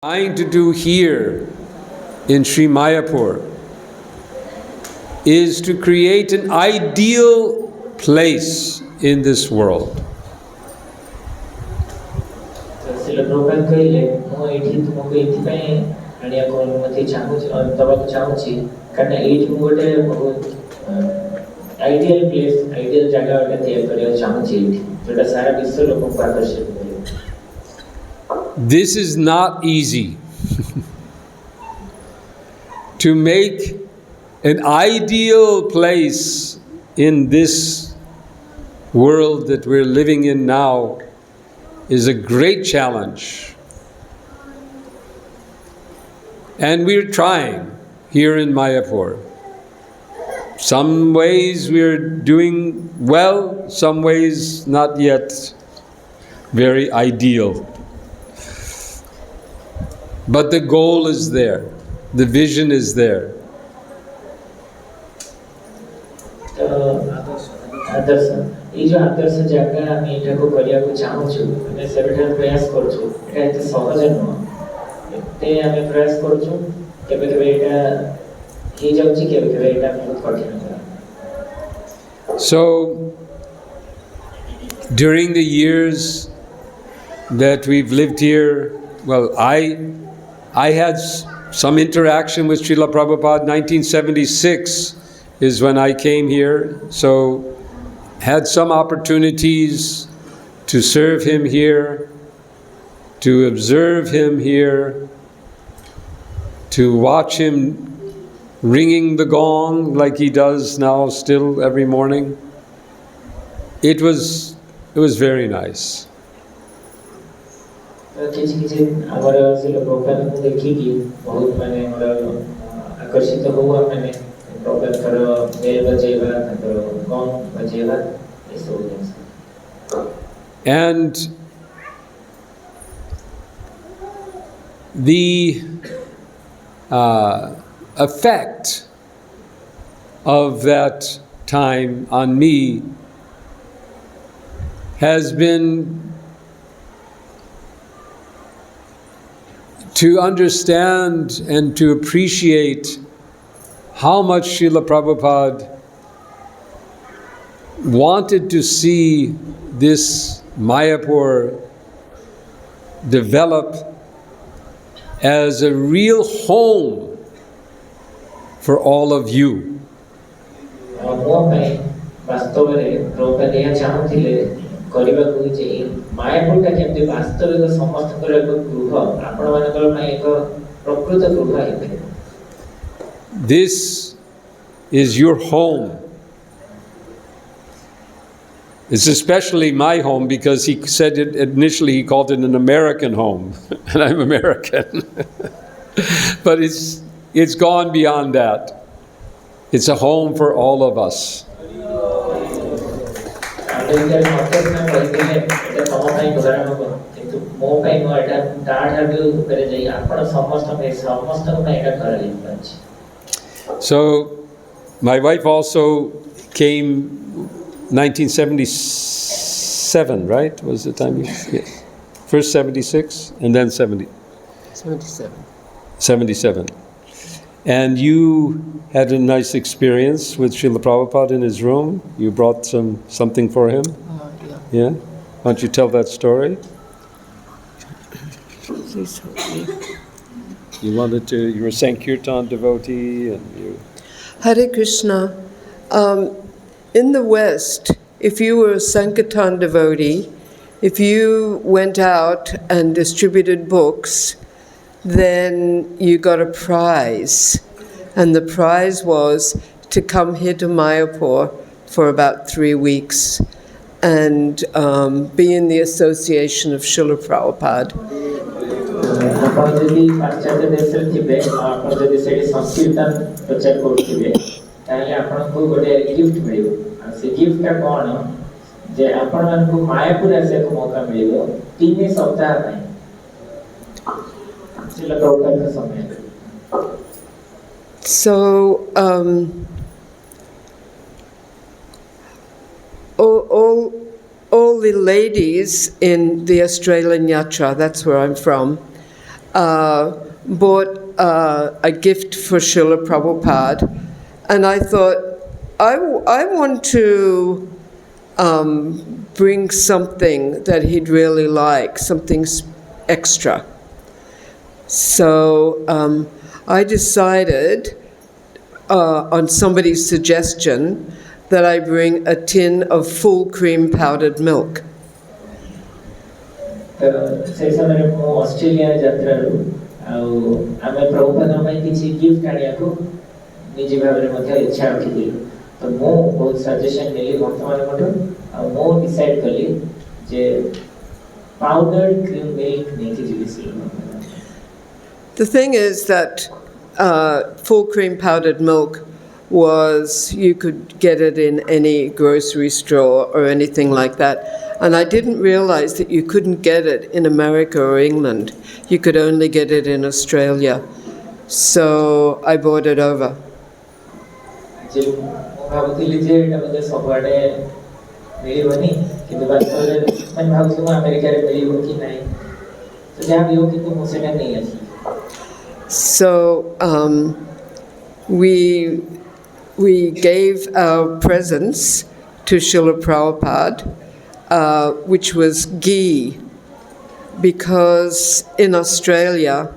Trying to do here in Sri Mayapur is to create an ideal place in this world. This is not easy. To make an ideal place in this world that we're living in now is a great challenge. And we're trying here in Mayapur. Some ways we're doing well, some ways not yet very ideal. But the goal is there, the vision is there. So, during the years that we've lived here, well, I had some interaction with Srila Prabhupada. 1976 is when I came here, so had some opportunities to serve him here, to observe him here, to watch him ringing the gong like he does now still every morning. It was very nice. And the effect of that time on me has been to understand and to appreciate how much Srila Prabhupada wanted to see this Mayapur develop as a real home for all of you. This is your home. It's especially my home because he said it initially, he called it an American home, and I'm American. But it's gone beyond that. It's a home for all of us. So, my wife also came 1977, right? Was the time? Yes. First 76 and then 77. 77. And you had a nice experience with Srila Prabhupada in his room. You brought something for him? Yeah. Why don't you tell that story? Please help me. You were a Sankirtan devotee and you... Hare Krishna. In the West, if you were a Sankirtan devotee, if you went out and distributed books, then you got a prize. And the prize was to come here to Mayapur for about 3 weeks and be in the association of Srila Prabhupada. So, all the ladies in the Australian Yatra, that's where I'm from, bought a gift for Srila Prabhupada, and I thought, I want to bring something that he'd really like, something extra. So I decided, on somebody's suggestion, that I bring a tin of full cream powdered milk. से समय मु Australia यात्रारू आमे प्रभुपाद में किसी gift आनिया को निजी भाव में मध्य इच्छा रखी तो मु बहुत सजेशन मिली वर्तमान मटो मु डिसाइड कली जे पाउडर्ड क्रीम मिल्क नहीं जीविसी. The thing is that full cream powdered milk was, you could get it in any grocery store or anything like that. And I didn't realize that you couldn't get it in America or England. You could only get it in Australia. So I brought it over. So we gave our presents to Srila Prabhupada, which was ghee, because in Australia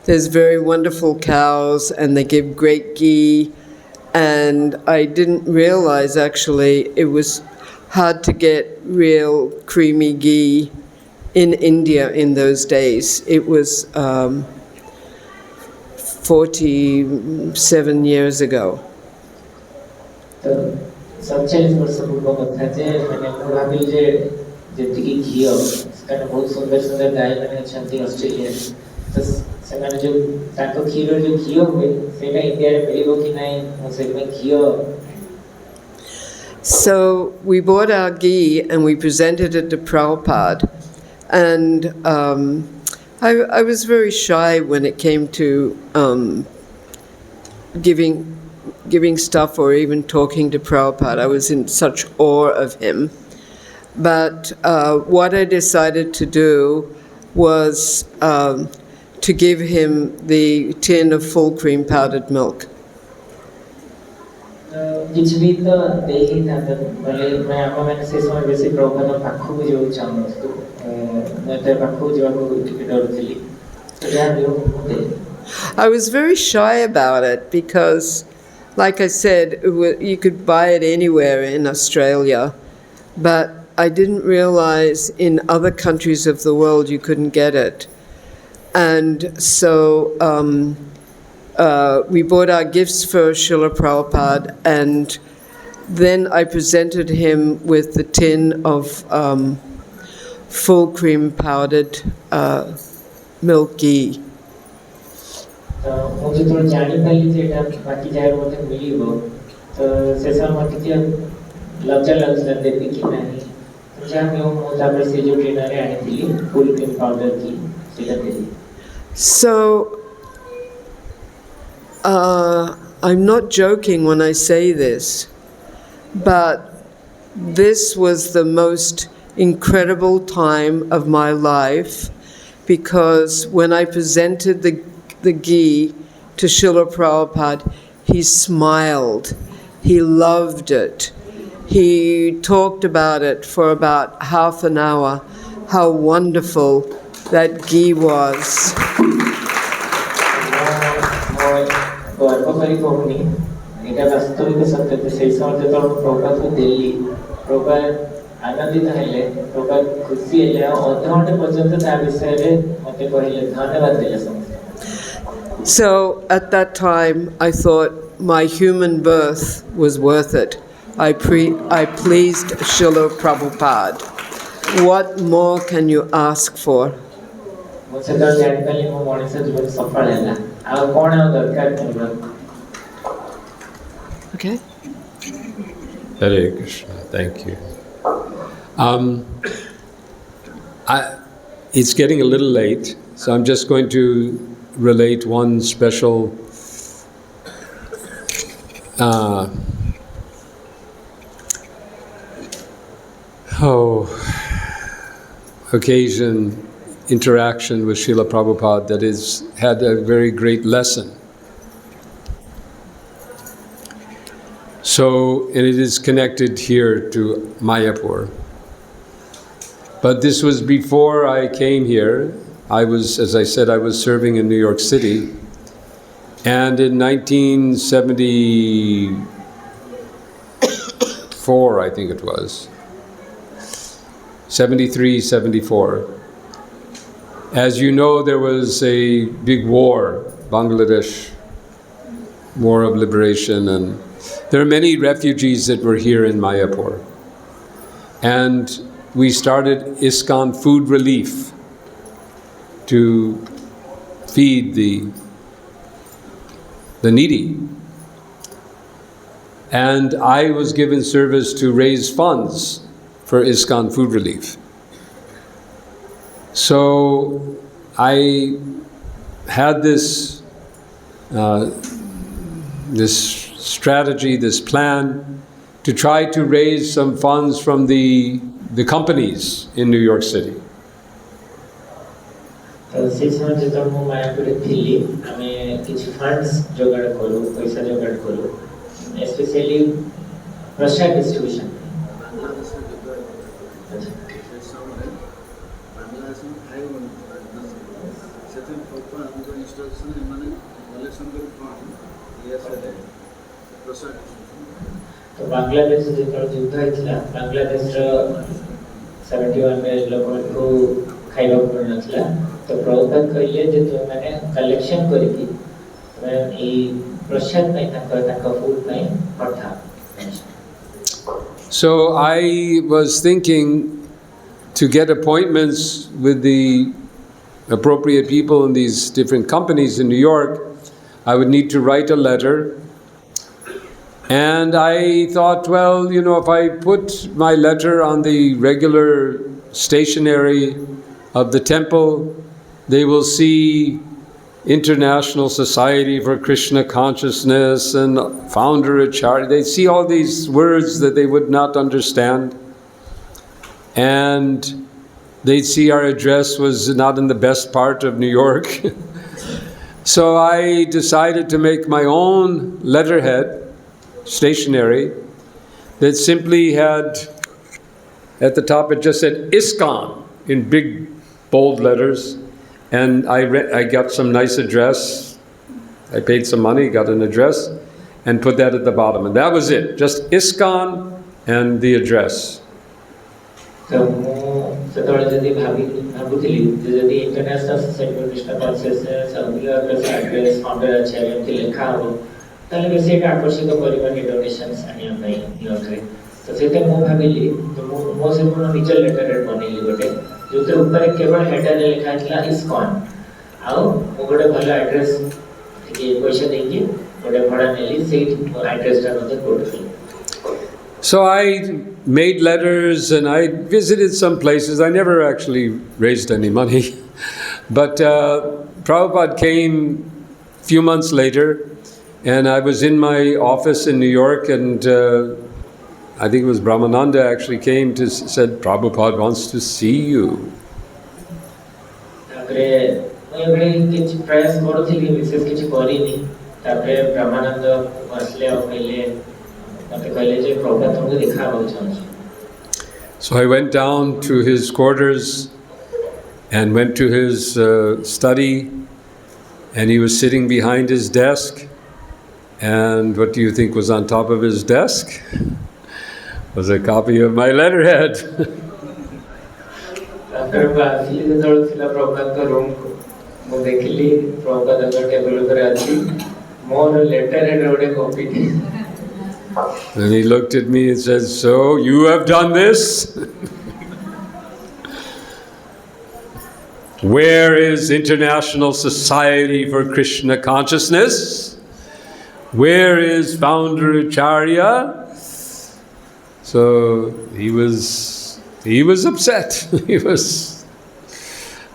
there's very wonderful cows and they give great ghee, and I didn't realize actually it was hard to get real creamy ghee in India in those days. It was 47 years ago. So we bought our ghee and we presented it to Prabhupada, and I was very shy when it came to giving stuff or even talking to Prabhupada. I was in such awe of him. But what I decided to do was to give him the tin of full cream powdered milk. I was very shy about it because, like I said, you could buy it anywhere in Australia, but I didn't realize in other countries of the world you couldn't get it. And so we bought our gifts for Srila Prabhupada, and then I presented him with the tin of full cream powdered milk ghee. So I'm not joking when I say this, but this was the most incredible time of my life, because when I presented the ghee to Srila Prabhupada, he smiled. He loved it. He talked about it for about half an hour, how wonderful that ghee was. So at that time, I thought my human birth was worth it. I pleased Srila Prabhupada. What more can you ask for? Okay. Hare Krishna, thank you. It's getting a little late, so I'm just going to relate one special occasion interaction with Srila Prabhupada that had a very great lesson. So, and it is connected here to Mayapur. But this was before I came here. I was, as I said, I was serving in New York City. And in 1974, I think it was, 73, 74. As you know, there was a big war, Bangladesh, War of Liberation, and there are many refugees that were here in Mayapur. And we started ISKCON Food Relief to feed the needy. And I was given service to raise funds for ISKCON Food Relief. So I had this strategy, this plan, to try to raise some funds from the companies in New York City. तो से समय जब मैं मायापुर थी हमें कुछ funds जोगाड़ करो पैसा जोगाड़ करो स्पेशली प्रसाद डिस्ट्रीब्यूशन तो बांग्लादेश जो युद्ध होइतला बांग्लादेश रो 71 में लोगों को खाइबा पड़नथला तो प्रभुपाद कहले जे तो माने कलेक्शन करिकी मैं ई प्रसाद नहीं ताका फूड नहीं पठा. So I was thinking to get appointments with the appropriate people in these different companies in New York, I would need to write a letter. And I thought, well, you know, if I put my letter on the regular stationery of the temple, they will see International Society for Krishna Consciousness and Founder Acharya. They see all these words that they would not understand. And they'd see our address was not in the best part of New York. So I decided to make my own letterhead, stationery, that simply had, at the top it just said ISKCON in big bold letters, and I got some nice address. I paid some money, got an address, and put that at the bottom, and that was it, just ISKCON and the address. तो सेतବେଳେ जदी भाबुथिली जदी international society for Krishna consciousness और plus address founder आचार्य एमती लिखा हो ताले बेसी एक आकर्षित करिबा के डोनेशंस आनिया पई न्यूयॉर्क तो सेते मो भाबिली तो मो से कोनो निज लेटर हेड बनेली गोटे जोते ऊपर केवल हेडर लिखा थिला ISKCON आउ मो गोटे भलो एड्रेस के पैसा देकी गोटे भड़ा नेली सेही एड्रेस ता मते कोडथि. So I made letters and I visited some places. I never actually raised any money. But Prabhupada came a few months later, and I was in my office in New York, and I think it was Brahmananda actually came to said, Prabhupada wants to see you. So I went down to his quarters and went to his study, and he was sitting behind his desk, and what do you think was on top of his desk? Was a copy of my letterhead. And he looked at me and said, so you have done this? Where is International Society for Krishna Consciousness? Where is Founder Acharya? So he was upset. He was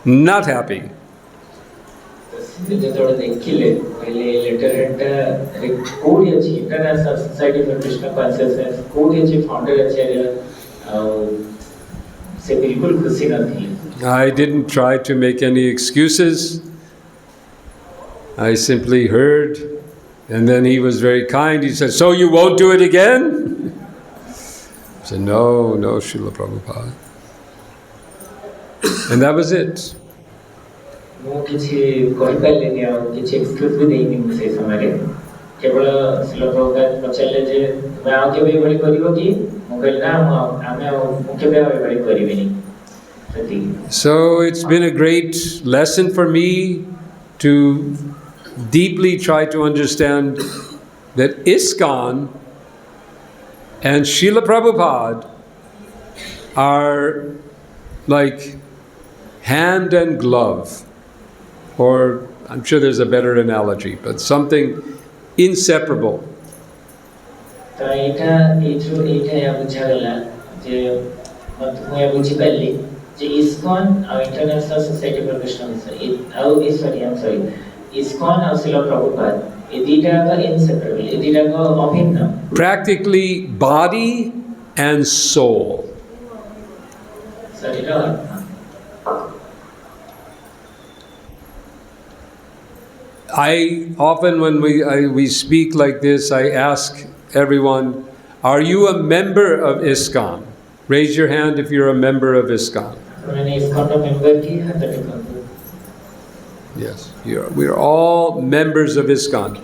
not happy. जेतोड़ देखिले पहले letter head code अछि international society for Krishna consciousness code अछि founder आचार्य से बिल्कुल खुशी नथी I didn't try to make any excuses. I simply heard, and then he was very kind. He said, "So you won't do it again?" I said, "No, no, Srila Prabhupada." And that was it. ମୁଁ କିଛି କହିପାରିଲିନି ଆଉ କିଛି excuse ବି ଦେଇନି ମୁଁ ସେଇ ସମୟରେ କେବଳ ଶ୍ରୀଲ ପ୍ରଭୁପାଦ ପଚାରିଲେ ଯେ ତୁମେ ଆଉ କେବେ ଏଭଳି କରିବ କି ମୁଁ କହିଲି ନା ମୁଁ କେବେ ଆଉ ଏଭଳି କରିବିନି ସେତିକି। So it's been a great lesson for me to deeply try to understand that ISKCON and Srila Prabhupada are like hand and glove, or I'm sure there's a better analogy, but something inseparable. ତ ଏଇଟା ବୁଝାଗଲା ଯେ ମୁଁ ଏହା ବୁଝିପାରିଲି ଯେ ISKCON ଆଉ international society for Krishna ଆଉ ISKCON ଆଉ ଶ୍ରୀଲ ପ୍ରଭୁପାଦ ଏ ଦୁଇଟାକ ଇନସେପାରେବଲ୍, ଏ ଦୁଇଟାକ ଅଭିନ୍ନ, Practically body and soul. ଶରୀର ଆତ୍ମା। I often, when we speak like this, I ask everyone, are you a member of ISKCON? Raise your hand if you're a member of ISKCON. Yes, we're all members of ISKCON.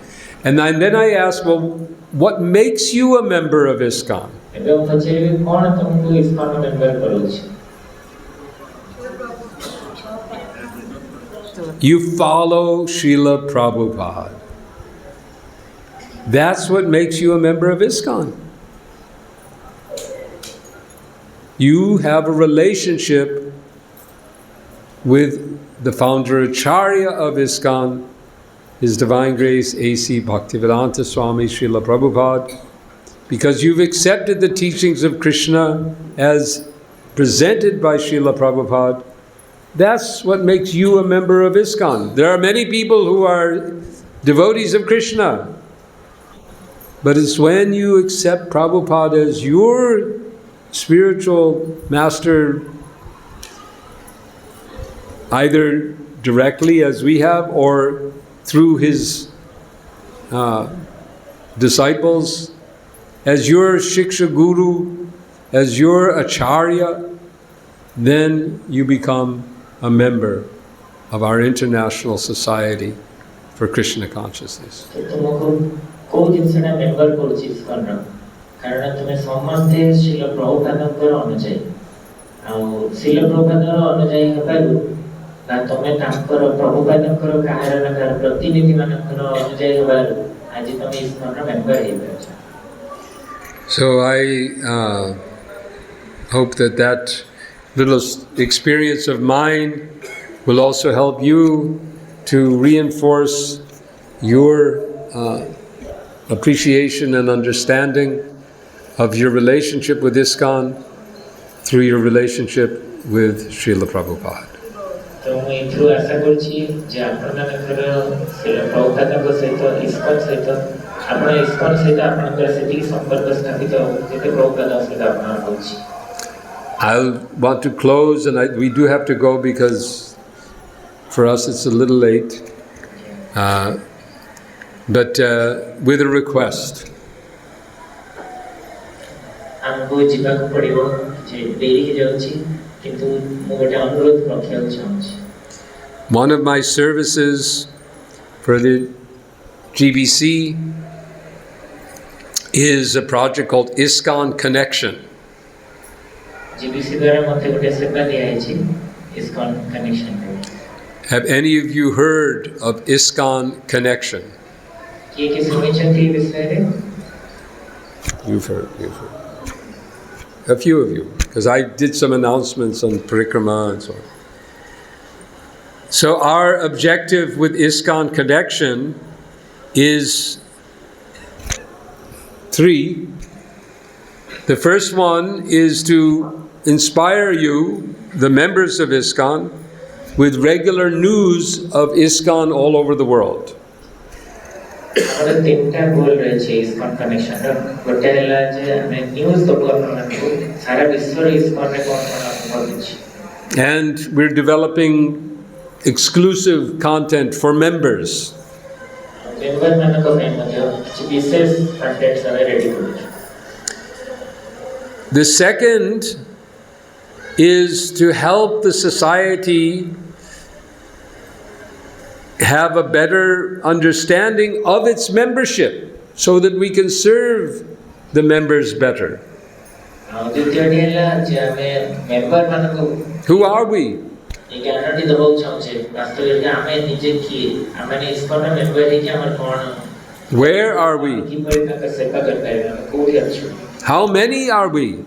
And then I ask, well, what makes you a member of ISKCON? You follow Srila Prabhupada. That's what makes you a member of ISKCON. You have a relationship with the founder Acharya of ISKCON, His Divine Grace A.C. Bhaktivedanta Swami Srila Prabhupada, because you've accepted the teachings of Krishna as presented by Srila Prabhupada. That's what makes you a member of ISKCON. There are many people who are devotees of Krishna, but it's when you accept Prabhupada as your spiritual master, either directly as we have or through his disciples, as your Shiksha Guru, as your Acharya, then you become a member of our International Society for Krishna Consciousness. So I hope that little experience of mine will also help you to reinforce your appreciation and understanding of your relationship with ISKCON through your relationship with Srila Prabhupada. I'll want to close, and we do have to go because for us it's a little late, but with a request. One of my services for the GBC is a project called ISKCON Connection. Have any of you heard of ISKCON Connection? You've heard. A few of you, because I did some announcements on Parikrama and so on. So our objective with ISKCON Connection is 3. The first one is to inspire you, the members of ISKCON, with regular news of ISKCON all over the world. And we're developing exclusive content for members. The second is to help the society have a better understanding of its membership so that we can serve the members better. Who are we? Where are we? How many are we?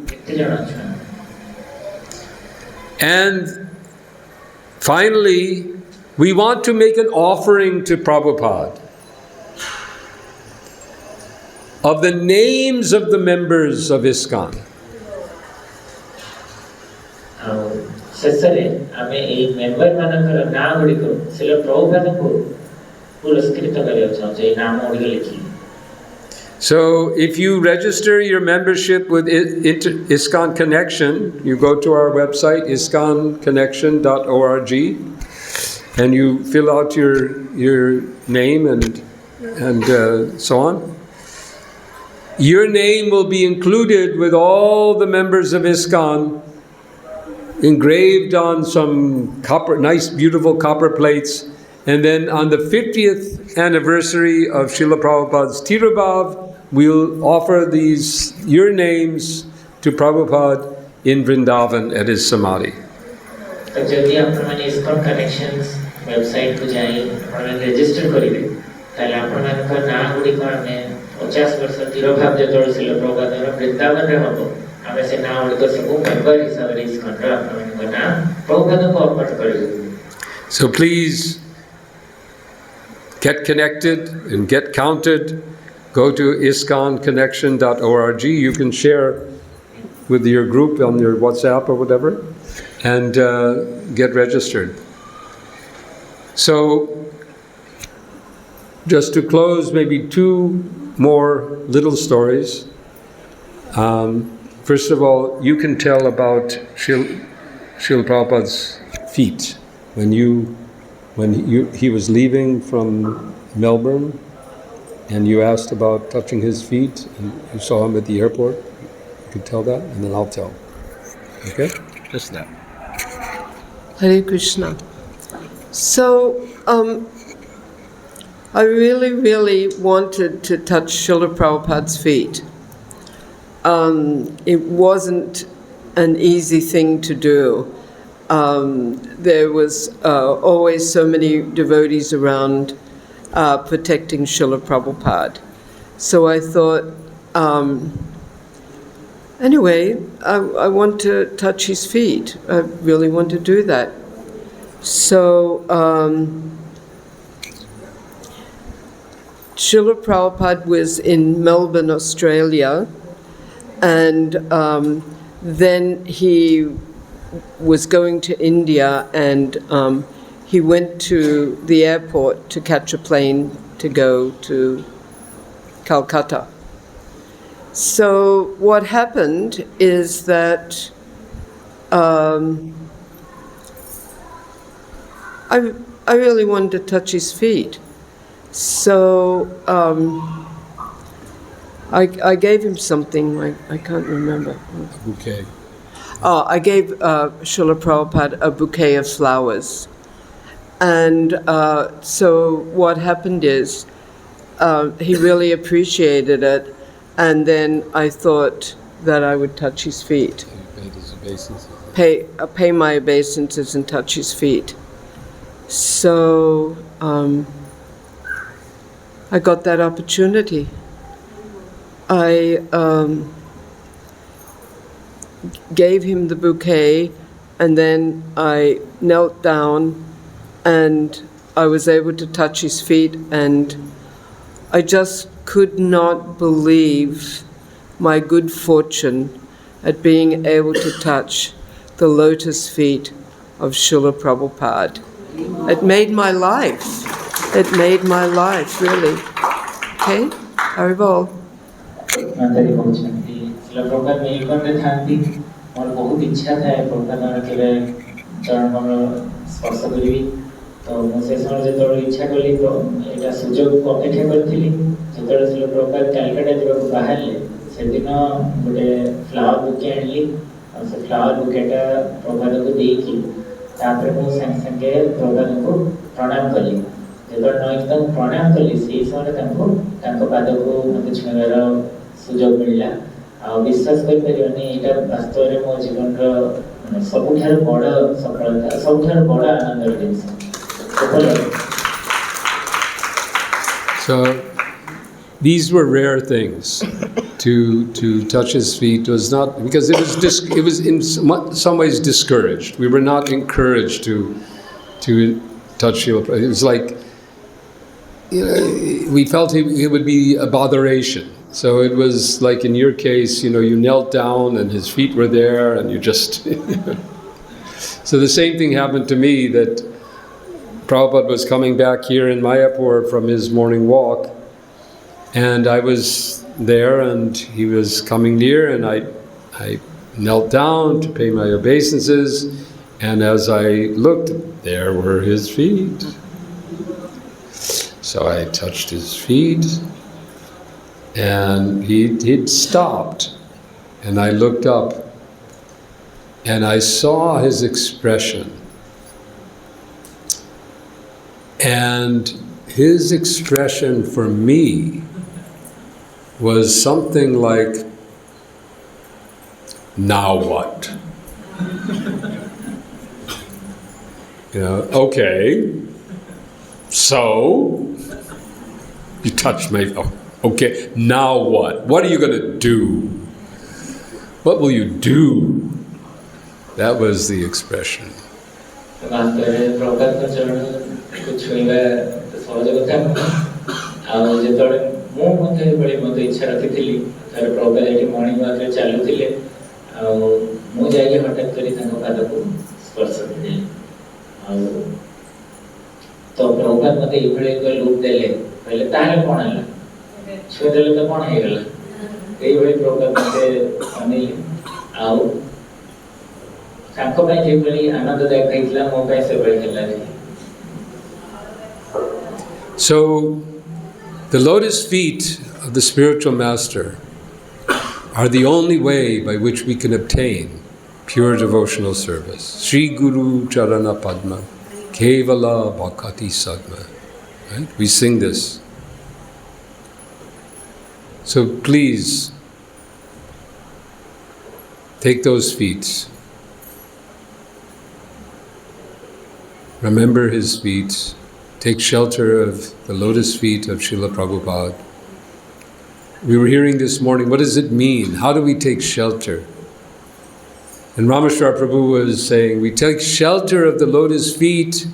And finally, we want to make an offering to Prabhupada of the names of the members of ISKCON. So if you register your membership with ISKCON Connection, you go to our website, ISKCONconnection.org, and you fill out your name and so on. Your name will be included with all the members of ISKCON, engraved on some nice, beautiful copper plates. And then on the 50th anniversary of Srila Prabhupada's Tirubhav, we'll offer your names to Prabhupada in Vrindavan at his Samadhi. तो जल्दी आपने ISKCON Connections website को जाइए और register करिए ताले आपने का नाम गुडी को हमें 50 वर्ष तिरुभाव जतोड़ से प्रभुपाद ने वृंदावन रे हबो हमें से नाम गुडी को सब मेंबर हिसाब रे ISKCON रे आपने का नाम प्रभुपाद को अर्पण करिए. So please get connected and get counted. Go to ISKCONconnection.org. You can share with your group on your WhatsApp or whatever, and get registered. So, just to close, maybe two more little stories. First of all, you can tell about Srila Prabhupada's feet. When he was leaving from Melbourne, and you asked about touching his feet, and you saw him at the airport, you could tell that, and then I'll tell. Okay? Just that. Hare Krishna. So, I really, really wanted to touch Srila Prabhupada's feet. It wasn't an easy thing to do. There was always so many devotees around protecting Srila Prabhupada. So I thought, anyway, I want to touch his feet. I really want to do that. So Srila Prabhupada was in Melbourne, Australia, and then he was going to India, and he went to the airport to catch a plane to go to Calcutta. So what happened is that I really wanted to touch his feet. So I gave him something, I can't remember. A bouquet. Oh, I gave Srila Prabhupada a bouquet of flowers. And so what happened is he really appreciated it, and then I thought that I would touch his feet. Pay my obeisances and touch his feet. So I got that opportunity. I gave him the bouquet, and then I knelt down and I was able to touch his feet, and I just could not believe my good fortune at being able to touch the lotus feet of Srila Prabhupada. It made my life. It made my life, really. Okay? Haribol. माताजी पहुंचती श्रील प्रभुपाद में एक बार ठानती और बहुत इच्छा था प्रभुपाद के चरण स्पर्श करी तो मुझे समय जो इच्छा कली तो यहाँ सुजोग अपेक्षा करी जो शिल प्रभुपाद कलकटा जावाक बाहर से दिन गोटे फ्लावर बुके आनी और से फ्लावर बुकेटा प्रभुपाद को देकी मुझे सागे सागे प्रभुपाद को प्रणाम कली जो एकदम प्रणाम कली से समय पाद को मत छुईबार सुजोग मिलला आ विश्वास करें यहाँ वास्तव में मो जीवन सबुठार बड़ सफलता सबुठार बड़ आनंद जिन So these were rare things. To touch his feet was not, because it was in some ways discouraged. We were not encouraged to touch Srila Prabhupada. It was like, you know, we felt it would be a botheration. So it was like in your case, you know, you knelt down and his feet were there and you just so the same thing happened to me, that Prabhupada was coming back here in Mayapur from his morning walk, and I was there and he was coming near, and I knelt down to pay my obeisances, and as I looked, there were his feet. So I touched his feet, and he'd stopped, and I looked up and I saw his expression. And his expression for me was something like, now what? You know, okay, so you touched my, oh, okay, now what? What are you going to do? What will you do? That was the expression. तो प्रभुपाद मत ये look देले पहले ताले कौन है छुए देले तो कौन है गला ये प्रभुपाद मत अनिल आओ सांको पे जे बड़ी आनंद देखाइतला मो पे से बढ़िया लगे. So the lotus feet of the spiritual master are the only way by which we can obtain pure devotional service. Sri Guru Charana Padma Kevala Bhakati Sadma. Right? We sing this. So please take those feet. Remember his feet. Take shelter of the lotus feet of Srila Prabhupada. We were hearing this morning, what does it mean? How do we take shelter? And Rameshwar Prabhu was saying, we take shelter of the lotus feet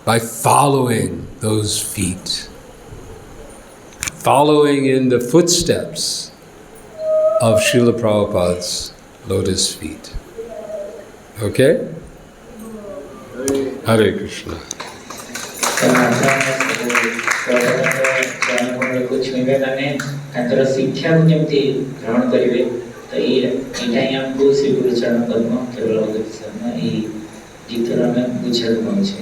by following those feet. Following in the footsteps of Srila Prabhupada's lotus feet. Okay? Hare Krishna. शिक्षा को जमती ग्रहण करेंगे तो ये हमको श्री गुरु चरण पद्म केवल भगवती शर्मा ये जितना में बुझे पहुँचे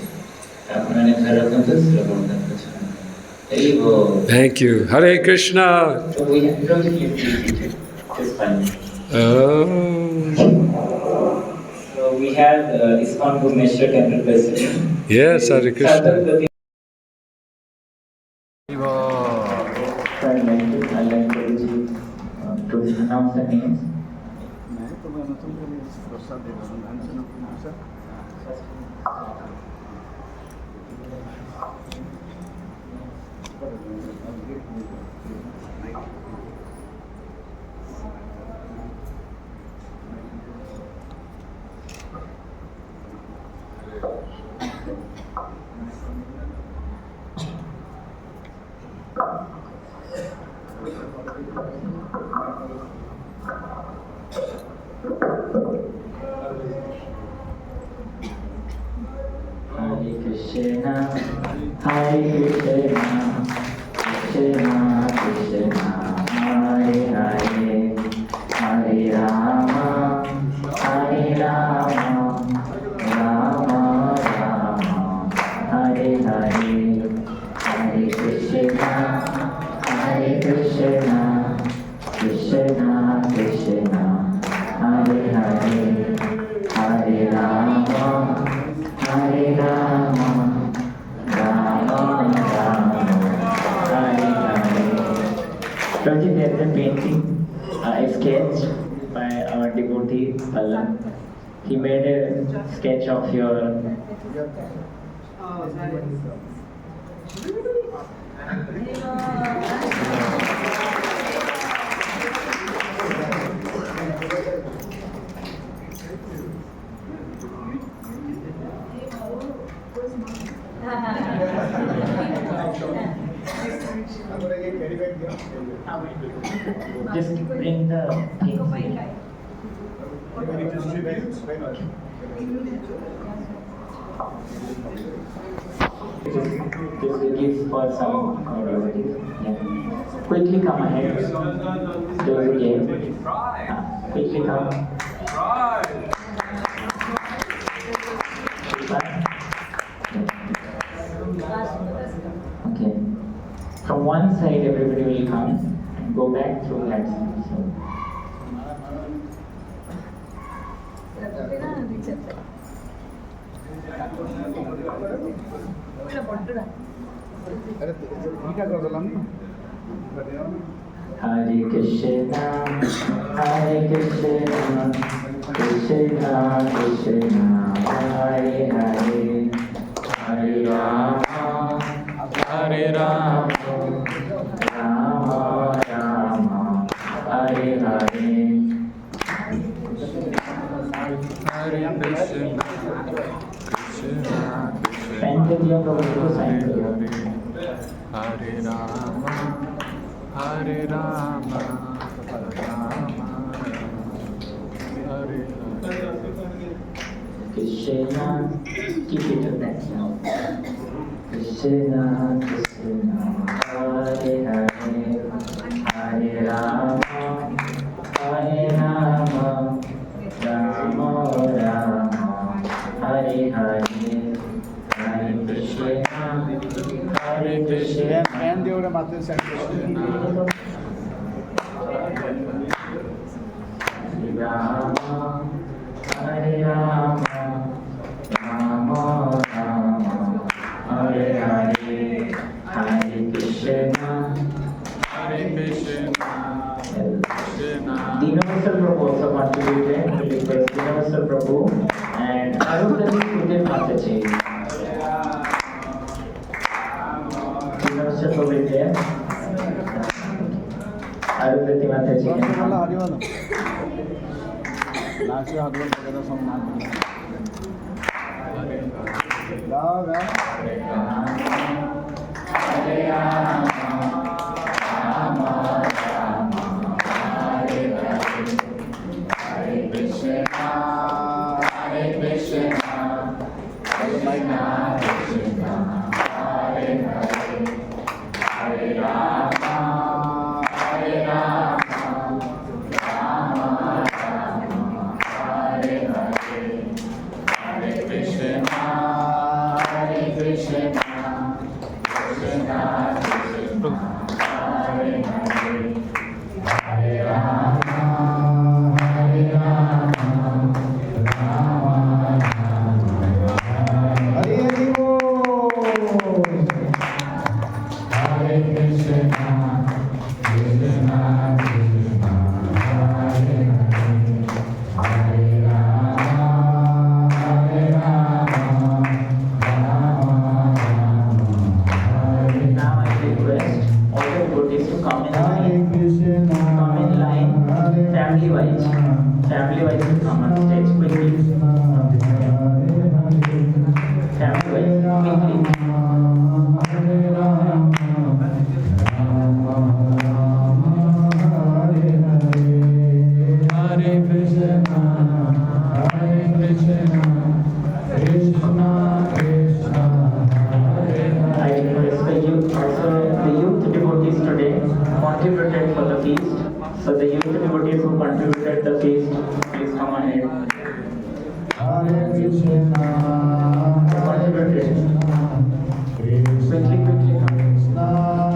आपने घर रखा तो श्रवण करना चाहिए. Thank you. Hare Krishna. So we have to just fine. So we have ISKCON Bhubaneswar temple president. Yes, Hare Krishna. To announce the names. Krishna, Hare Krishna, Krishna Krishna, Hare Hare, Hare Rama, Hare Rama, Rama Rama, Hare Hare. Prabhuji, there's a painting I sketched by our devotee Pallav. He made a sketch of your just bring the thing. Just a gift for some devotees. Yeah. Quickly come ahead. Do it again. Quickly come. Okay. From one side, everybody will come and go back through that side. So. Hare Krishna, Hare Krishna, Krishna Krishna, Hare Hare, Hare Rama, Hare Rama, Rama Rama, Hare Hare. Hare Krishna, Krishna Sign to the Prabhu, sign to the Hare Rama, Hare Rama, Rama Hare Hare. Krishna, keep it to that now. Krishna, Krishna, Hare Hare, Hare Rama, Hare Rama, Rama Rama, Hare Hare, Hare Krishna, Hare Krishna. And they would have Hare Rama, Hare Rama, Rama Rama, Hare Hare, Hare Krishna, Hare Krishna, Krishna. Dinavarsal Prabhu also contributed. We request Dinavarsal Prabhu and Arundhati Mataji. Dinavarsal Prabhu is there. Arundhati Mataji. Last year, Hare Family-wise will come on stage quickly. Family-wise, quickly. Hare Krishna, Hare Krishna, Krishna Krishna, Hare I request the youth, also the youth devotees today contributed for the feast. So the youth devotees who contributed the feast, please come ahead. Hare Krishna, Contributed. Quickly, quickly come. Krishna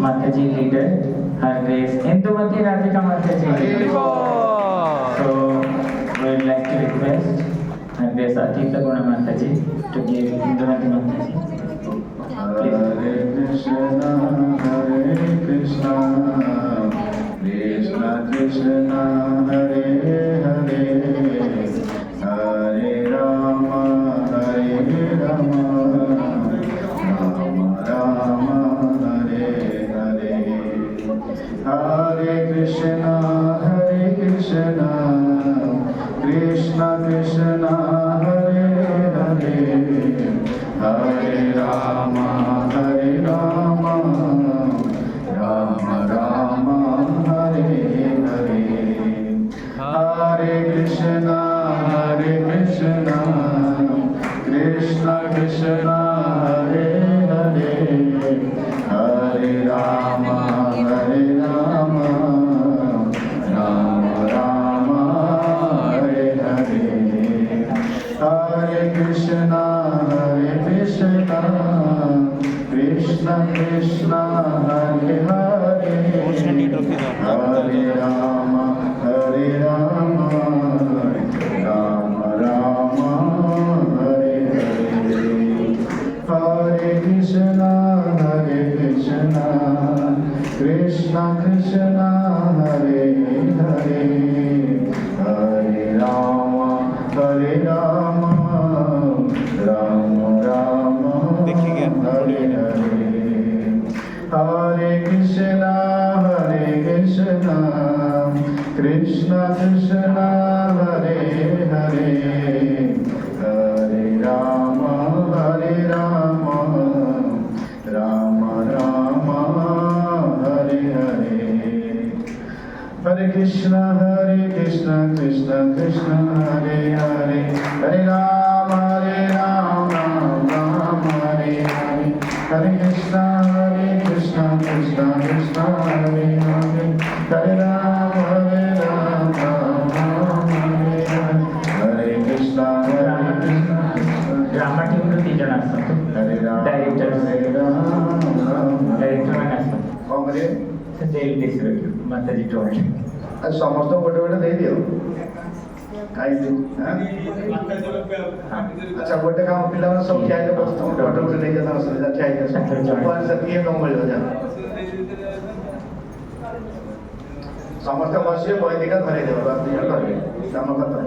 Mataji leader, Her Grace Indumati Radhika Mataji. So we would like to request Her Grace Atita Guna Mataji to give Indumati Mataji. Hare Krishna, Krishna Krishna, Hare Hare, Hare Rama, Hare Rama, Rama Hare Hare, Hare Krishna, Krishna Krishna, Hare Hare, Hare Rama, Hare Rama, Rama Rama, Hare Hare, Hare Krishna, Krishna Krishna, Hare Hare, Hare Rama, Hare Rama, Rama Rama, Hare Hare, Hare Krishna, Krishna Krishna, Hare Hare, Hare Rama, Hare Rama, Rama Rama, Hare Hare, Hare Krishna, Krishna Krishna, Hare Hare, Hare Rama, Hare Rama, Rama Rama, Hare Hare, Hare Krishna, Krishna Krishna, Hare Hare, Hare Rama, Rama Rama, Hare Hare, Hare Krishna, Krishna Krishna, Hare Hare, Hare Rama, Rama Hare Hare, Hare Krishna, Krishna Krishna, Hare Hare, Hare Rama, Rama Hare Hare, Hare Krishna, Drama team to teach us. Hare Rama, Directors. Director and us. କଣ କରିବେ? They will distribute. Mataji told. ସମସ୍ତଙ୍କୁ ଗୋଟେ ଗୋଟେ ଦେଇଦିଅ କାହିଁକି ଆଚ୍ଛା ଗୋଟେ କାମ ପିଲାମାନେ ସବୁ ଠିଆ ହେଇକି ବସିଥିବ ଗୋଟେ ଗୋଟେ ନେଇଯାଅ ତାଙ୍କ ସୁବିଧା ଠିଆ ହେଇକି ସେତିକି ତମ ମିଳିବ ଯା ସମସ୍ତେ ବସିବେ ବହି ଦିଟା ଧରେଇ ଦେବ ବାସ ଦିନ କରିବେ କାମ କଥା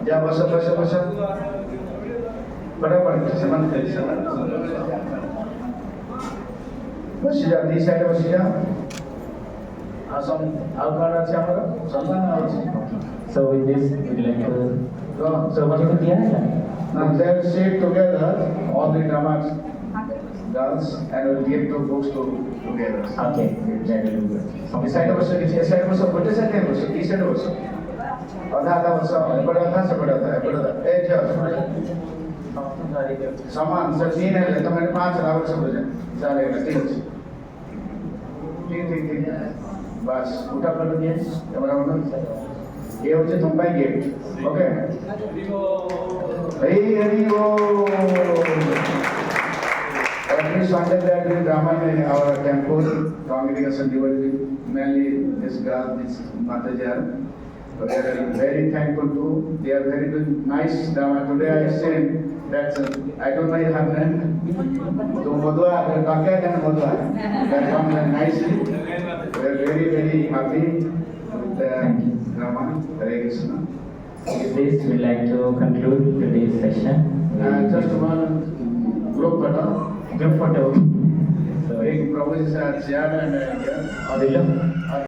ଯା ବସ ସେମାନେ ବସିଯା ଦି ସାଇଡ୍ ବସିଯା ଆଉ କଣ ଅଛି ଆମର ସମ୍ମାନ ଅଛି So with this, we would like to. So what you do here? now they'll sit together all the dramas girls and will give two books together Okay, that will be good. this side also this side also ଗୋଟେ side also this side also ଅଧା ବସ ଏପଟେ ଅଧା ସେପଟେ ଅଧା ଏପଟେ ଅଧା ଏ ଝିଅ ସମାନ ସେ ତିନ ହେଲେ ତମେ ପାଞ୍ଚ ରାହୁଲ ସବୁ ଚାର ହେଇଗଲା ଠିକ ଅଛି ଠିକ ବାସ୍ ଉଠା ପଟ ଦିଏ କ୍ୟାମେରା ବନ୍ଦ ये होचे तुम भाई गिफ्ट ओके हरि हरि ओ every Sunday that we drama in our temple congregation devotee mainly this girl this Mataji we are very thankful to they are very good nice drama today I seen that's I don't know her name so Madhua Kaka and Madhua that come nicely we are very happy with the drama Hare Krishna With this, we'd like to conclude today's session. Just one group photo. Group photo. So, एक प्रभु जी से chair and here. Below.